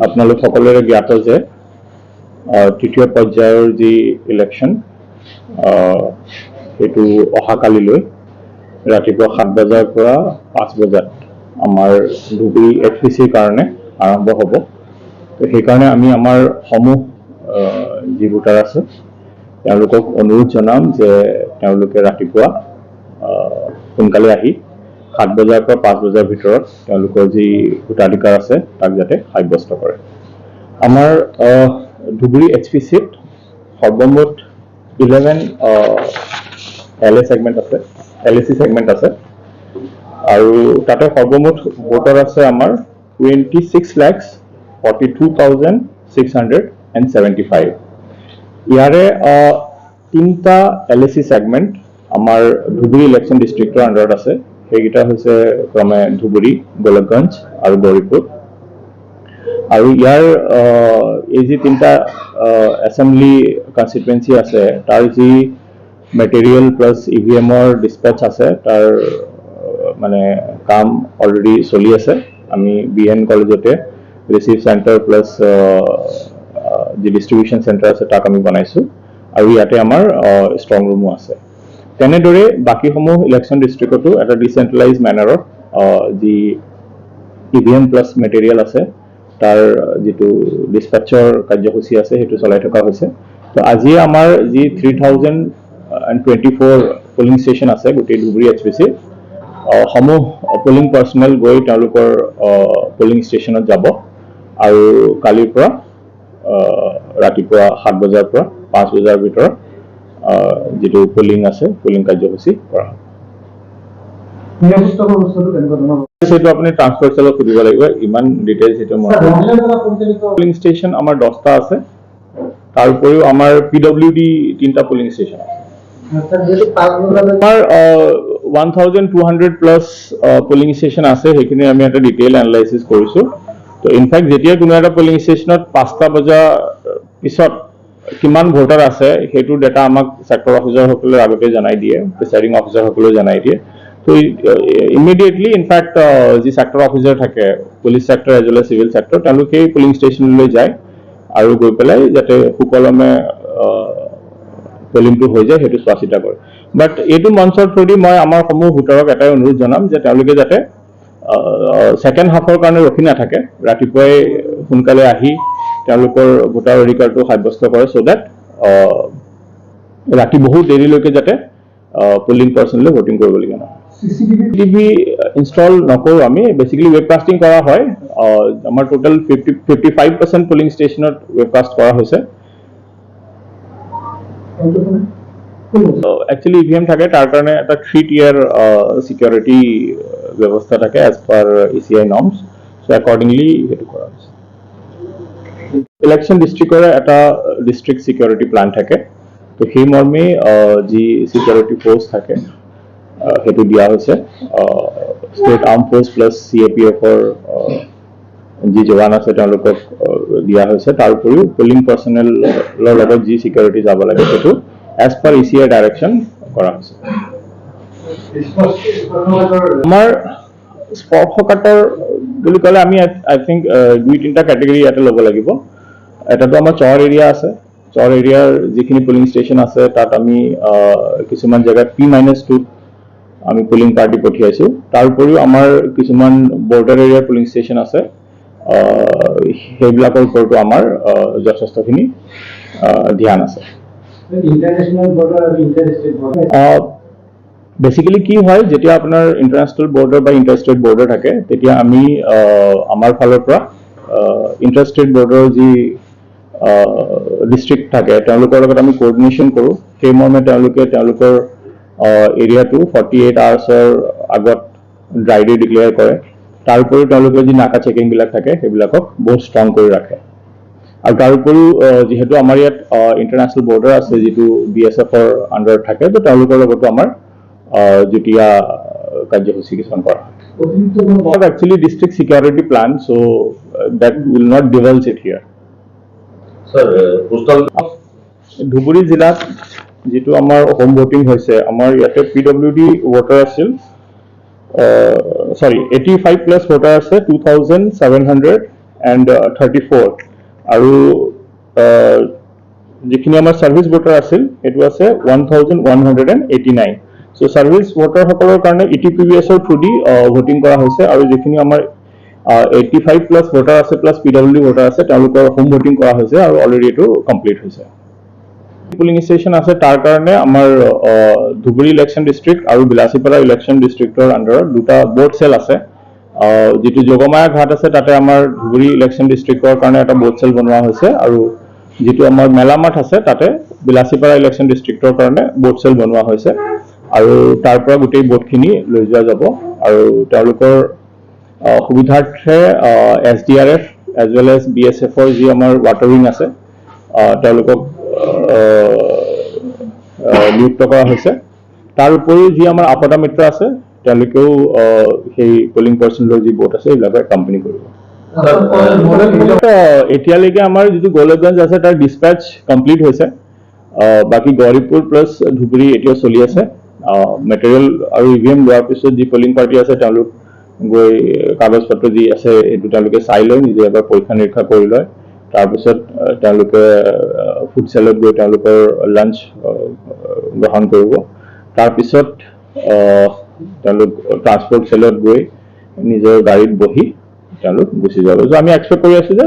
আপোনালোক সকলোৰে জ্ঞাত যে তৃতীয় পৰ্যায়ৰ যি ইলেকশ্যন সেইটো অহাকালিলৈ ৰাতিপুৱা 7 বজাৰ পৰা 5 বজাত আমাৰ ধুবুৰী HPCৰ কাৰণে আৰম্ভ হ'ব। তো সেইকাৰণে আমি আমাৰ সমূহ যি ভোটাৰ আছে তেওঁলোকক অনুৰোধ জনাম যে তেওঁলোকে ৰাতিপুৱা সোনকালে আহি 7 বজাৰ পৰা 5 বজাৰ ভিতৰত তেওঁলোকৰ যি ভোটাধিকাৰ আছে তাক যাতে সাব্যস্ত কৰে। আমাৰ ধুবুৰী HPCত সৰ্বমুঠ 11 LA সেগমেন্ট আছে, LAC সেগমেন্ট আছে আৰু তাতে সৰ্বমুঠ ভোটাৰ আছে আমাৰ 26,42,675। ইয়াৰে 3টা LAC সেগমেন্ট আমাৰ ধুবুৰী ইলেকশ্যন ডিষ্ট্ৰিক্টৰ আণ্ডাৰত আছে। সেইকেইটা হৈছে ক্ৰমে ধুবুৰী, গোলকগঞ্জ আৰু গৌৰীপুৰ। আৰু ইয়াৰ এই যি 3টা এছেম্বলি কনষ্টিটুৱেঞ্চি আছে তাৰ যি মেটেৰিয়েল প্লাছ EVMৰ ডিছপেচ আছে তাৰ মানে কাম অলৰেডি চলি আছে। আমি BN কলেজতে ৰিচিভ চেণ্টাৰ প্লাছ যি ডিষ্ট্ৰিবিউশ্যন চেণ্টাৰ আছে তাক আমি বনাইছোঁ আৰু ইয়াতে আমাৰ ষ্ট্ৰং ৰুমো আছে। তেনেদৰে বাকীসমূহ ইলেকশ্যন ডিষ্ট্ৰিক্টতো এটা ডিচেণ্ট্ৰেলাইজ মেনাৰত যি EVM প্লাছ মেটেৰিয়েল আছে তাৰ যিটো ডিছপেচৰ কাৰ্যসূচী আছে সেইটো চলাই থকা হৈছে। তো আজি আমাৰ যি 3024 পলিং ষ্টেচন আছে গোটেই ধুবুৰী HPC সমূহ পলিং পাৰ্চনেল গৈ তেওঁলোকৰ পলিং ষ্টেচনত যাব আৰু কালিৰ পৰা ৰাতিপুৱা 7 বজাৰ পৰা 5 বজাৰ ভিতৰত যেটো পলিং আছে পলিং কাৰ্যসূচী কৰা হ'ব। সেটো আপুনি ট্ৰান্সফাৰ চেলক সুধিব লাগিব, ইমান ডিটেইলছ এটা মই পলিং ষ্টেচন আমাৰ 10টা আছে। তাৰ উপৰিও আমাৰ PWD 3টা পলিং ষ্টেচন আছে। আমাৰ 1200 প্লাছ পলিং ষ্টেচন আছে, সেইখিনি আমি এটা ডিটেইল এনালাইচিছ কৰিছোঁ। তো ইনফেক্ট যেতিয়া কোনো এটা পলিং ষ্টেচনত 5টা বজা পিছত কিমান ভোটাৰ আছে সেইটো ডেটা আমাক সেক্টৰ অফিচাৰসকলে আগতে জনাই দিয়ে, প্ৰিচাইডিং অফিচাৰসকলে জনাই দিয়ে। তো ইমিডিয়েটলি ইনফেক্ট যি সেক্টৰ অফিচাৰ থাকে police sector as well as civil sector তেওঁলোকে পলিং ষ্টেচনলৈ যায় আৰু গৈ পেলাই যাতে সুকলমে পলিংটো হৈ যায় সেইটো চোৱা চিতা কৰে। বাট এইটো মঞ্চৰ থ্ৰুদি মই আমাৰ সমূহ ভোটাৰক এটাই অনুৰোধ জনাম যে তেওঁলোকে যাতে ছেকেণ্ড হাফৰ কাৰণে ৰখি নাথাকে, ৰাতিপুৱাই সোনকালে আহি তেওঁলোকৰ ভোটাৰ অধিকাৰটো সাব্যস্ত কৰে চ' ডেট ৰাতি বহুত দেৰিলৈকে যাতে পলিং পাৰ্চনলৈ ভোটিং কৰিবলগীয়া নহয়। CCTV ইনষ্টল নকৰোঁ আমি, বেচিকেলি ৱেবকাষ্টিং কৰা হয়। আমাৰ টোটেল 55% পলিং ষ্টেচনত ৱেবকাষ্ট কৰা হৈছে। একচুৱেলি EVM থাকে, তাৰ কাৰণে এটা 3-tier চিকিউৰিটি ব্যৱস্থা থাকে এজ পাৰ ECI নৰ্মছ। চ' একৰ্ডিংলি সেইটো কৰা হৈছে। ইলেকশ্যন ডিষ্ট্ৰিক্টৰে এটা ডিষ্ট্ৰিক্ট চিকিউৰিটি প্লান থাকে। তো সেই মৰ্মে যি চিকিউৰিটি ফ'ৰ্চ থাকে সেইটো দিয়া হৈছে। ষ্টেট আৰ্ম ফ'ৰ্চ প্লাছ CAPFৰ যি জৱান আছে তেওঁলোকক দিয়া হৈছে। তাৰ উপৰিও পলিং পাৰ্চনেলৰ লগত যি চিকিউৰিটি যাব লাগে সেইটো এজ পাৰ ECI ডাইৰেকশ্যন কৰা হৈছে। আমাৰ স্পৰ্শকাতৰ বুলি ক'লে আমি আই থিংক 2-3টা কেটেগৰী ইয়াতে ল'ব লাগিব। এটাতো আমাৰ চহৰ এৰিয়া আছে, চহৰ এৰিয়াৰ যিখিনি পলিং ষ্টেচন আছে তাত আমি কিছুমান জেগাত P-2 আমি পলিং পাৰ্টি পঠিয়াইছোঁ। তাৰ উপৰিও আমাৰ কিছুমান বৰ্ডাৰ এৰিয়াৰ পলিং ষ্টেচন আছে, সেইবিলাকৰ ওপৰতো আমাৰ যথেষ্টখিনি ধ্যান আছে। বেচিকেলি কি হয়, যেতিয়া আপোনাৰ ইণ্টাৰনেশ্যনেল বৰ্ডাৰ বা ইণ্টাৰষ্টেট বৰ্ডাৰ থাকে তেতিয়া আমি আমাৰ ফালৰ পৰা ইণ্টাৰষ্টেট বৰ্ডাৰৰ যি ডিষ্ট্ৰিক্ট থাকে তেওঁলোকৰ লগত আমি কোঅৰ্ডিনেশ্যন কৰোঁ। সেই মৰ্মে তেওঁলোকে তেওঁলোকৰ এৰিয়াটো 48 আৱাৰ্ছৰ আগত ড্ৰাই ডে ডিক্লেয়াৰ কৰে। তাৰ উপৰিও তেওঁলোকৰ যি নাকা চেকিংবিলাক থাকে সেইবিলাকক বহুত ষ্ট্ৰং কৰি ৰাখে। আৰু তাৰ উপৰিও যিহেতু আমাৰ ইয়াত ইণ্টাৰনেশ্যনেল বৰ্ডাৰ আছে যিটো BSFৰ আণ্ডাৰত থাকে, তো তেওঁলোকৰ লগতো আমাৰ যুটীয়া কাৰ্যসূচী কিছুমান কৰা হয়। Actually district security plan, so that will not divulge it here. Sir, postal Dhubri জিলাত যেটো আমাৰ হোম ভোটিং হৈছে, আমাৰ ইয়াতে PWD ভোটাৰ আছিল sorry 85 plus voter আছে 2734 আৰু যিখিনি আমাৰ সাৰ্ভিস ভোটাৰ আছিল এটো আছে 1189 সো সাৰ্ভিস ভোটাৰ সকলৰ কাৰণে ইটিপিবিএছ ৰ থ্ৰুদি ভোটিং কৰা হৈছে আৰু যিখিনি আমাৰ 85 প্লাস ভোটাৰ আছে প্লাস পিডব্লিউডি ভোটাৰ আছে তেওঁলোকৰ হোম ভোটিং কৰা হৈছে আৰু অলৰেডি এটো কমপ্লিট হৈছে পুলিং ষ্টেচন আছে তাৰ কাৰণে আমাৰ ধুবুৰী ইলেকশন ডিস্ট্ৰিক্ট আৰু বিলাসীপাৰা ইলেকশন ডিস্ট্ৰিক্টৰ আন্ডাৰত দুটা বোট সেল আছে যেটো যোগমায়া ঘাট আছে তাতে আমাৰ ধুবুৰী ইলেকশন ডিস্ট্ৰিক্টৰ কাৰণে এটা বোট সেল বনোৱা হৈছে আৰু যেটো আমাৰ মেলামাঠ আছে তাতে বিলাসীপাৰা ইলেকশন ডিস্ট্ৰিক্টৰ কাৰণে বোট সেল বনোৱা হৈছে আৰু তাৰ পৰা গোটেই বোটখিনি লৈ যোৱা যাব আৰু তেওঁলোকৰ সুবিধাৰ্থে এসডিআৰএফ as well as বিএসএফ ৰ যি আমাৰ ওয়াটাৰিং আছে তেওঁলোকক নিযুক্ত কৰা হৈছে তাৰ উপৰি যি আমাৰ আপদা মিত্ৰ আছে তেওঁলোকেও সেই পোলিং পাৰ্সনলৈ যি বোট আছে এইবিলাকৰ কোম্পানী কৰিব এতিয়ালৈকে আমাৰ যিটো গোলকগঞ্জ আছে তাৰ ডিসপ্যাচ কমপ্লিট হৈছে বাকি গৌৰীপুৰ প্লাস ধুবুৰী এতিয়া চলি আছে মেটেৰিয়েল আৰু ইভিএম লোৱাৰ পিছত যি পোলিং পাৰ্টি আছে তেওঁলোক গৈ কাগজ পত্ৰ যি আছে এটো তেওঁলোকে চাই লয় নিজে এবাৰ পৰীক্ষা নিৰীক্ষা কৰি লয় তাৰ পিছত তেওঁলোকে ফুড সেলত গৈ তেওঁলোকৰ লাঞ্চ গ্ৰহণ কৰিব তাৰ পিছত তেওঁলোক ট্ৰান্সপোৰ্ট সেলত গৈ নিজৰ গাড়ীত বহি তেওঁলোক গুচি যাব সো আমি এক্সপেক্ট কৰি আছো যে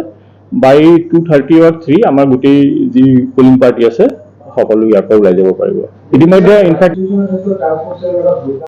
বাই 2:30 or 3 আমাৰ গোটেই যি পোলিং পাৰ্টি আছে সকলো ইয়াৰ পৰা ওলাই যাব পাৰিব ইতিমধ্যে ইনফ্যাক্ট